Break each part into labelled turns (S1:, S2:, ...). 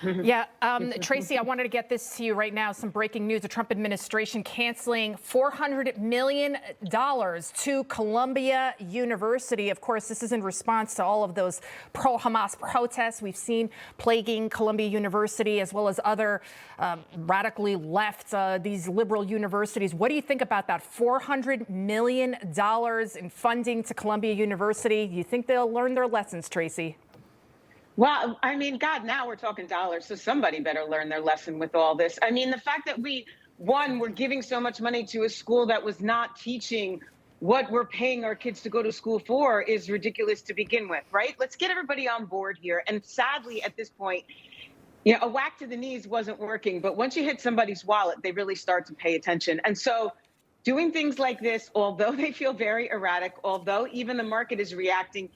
S1: Yeah, Tracy, I wanted to get this to you right now. Some breaking news. The Trump administration canceling $400 million to Columbia University. Of course, this is in response to all of those pro-Hamas protests we've seen plaguing Columbia University, as well as other radically left, these liberal universities. What do you think about that? $400 million in funding to Columbia University. Do you think they'll learn their lessons, Tracy?
S2: Well, I mean, God, now we're talking dollars, so somebody better learn their lesson with all this. I mean, the fact that we're giving so much money to a school that was not teaching what we're paying our kids to go to school for is ridiculous to begin with, right? Let's get everybody on board here. And sadly, at this point, a whack to the knees wasn't working. But once you hit somebody's wallet, they really start to pay attention. And so doing things like this, although they feel very erratic, although even the market is reacting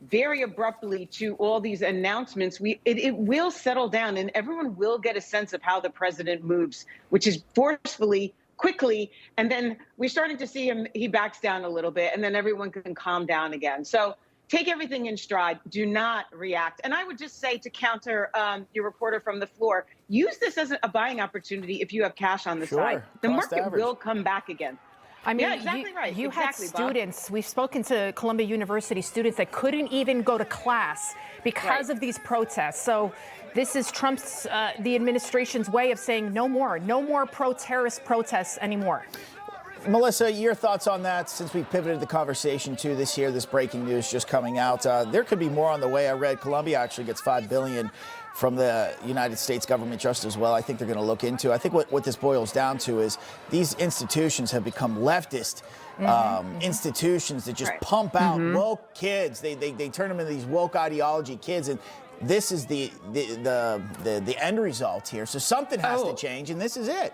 S2: very abruptly to all these announcements, it will settle down and everyone will get a sense of how the president moves, which is forcefully, quickly. And then we're starting to see he backs down a little bit and then everyone can calm down again. So take everything in stride. Do not react. And I would just say, to counter your reporter from the floor, use this as a buying opportunity if you have cash on the side. The market will come back again.
S1: I mean,
S2: yeah, exactly right.
S1: You
S2: exactly,
S1: had students, we've spoken to Columbia University students that couldn't even go to class because of these protests. So this is Trump's, the administration's way of saying no more pro-terrorist protests anymore.
S3: Melissa, your thoughts on that, since we pivoted the conversation to this breaking news just coming out. There could be more on the way. I read Columbia actually gets $5 billion from the United States government just as well. I think they're going to look into. I think what this boils down to is these institutions have become leftist institutions that just pump out woke kids. They turn them into these woke ideology kids, and this is the end result here. So something has to change, and this is it.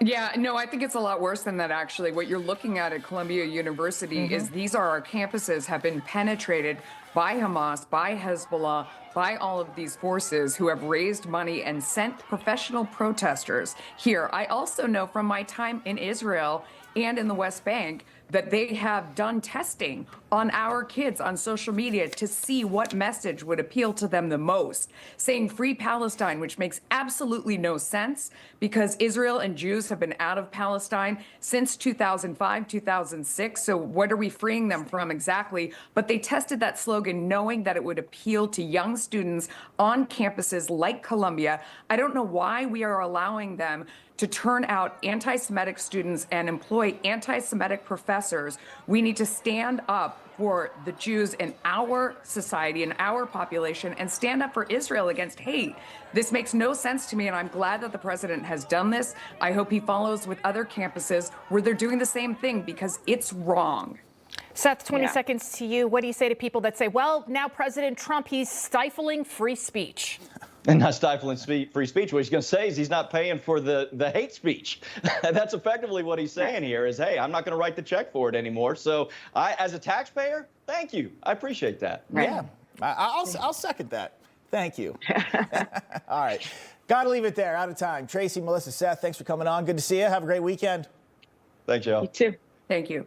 S4: Yeah, no, I think it's a lot worse than that, actually. What you're looking at Columbia University is these are our campuses have been penetrated by Hamas, by Hezbollah, by all of these forces who have raised money and sent professional protesters here. I also know from my time in Israel and in the West Bank that they have done testing on our kids on social media to see what message would appeal to them the most, saying free Palestine, which makes absolutely no sense because Israel and Jews have been out of Palestine since 2005, 2006. So what are we freeing them from exactly? But they tested that slogan knowing that it would appeal to young students on campuses like Columbia. I don't know why we are allowing them to turn out anti-Semitic students and employ anti-Semitic professors. We need to stand up for the Jews in our society and our population and stand up for Israel against hate. This makes no sense to me, and I'm glad that the president has done this. I hope he follows with other campuses where they're doing the same thing because it's wrong.
S1: Seth, 20 seconds to you. What do you say to people that say, well, now President Trump, he's stifling free speech?
S5: And not stifling free speech. What he's going to say is he's not paying for the hate speech. That's effectively what he's saying here is, hey, I'm not going to write the check for it anymore. So as a taxpayer, thank you. I appreciate that.
S3: Yeah, I'll second that. Thank you. All right. Got to leave it there. Out of time. Tracy, Melissa, Seth, thanks for coming on. Good to see you. Have a great weekend.
S5: Thanks, y'all.
S2: You too.
S4: Thank you.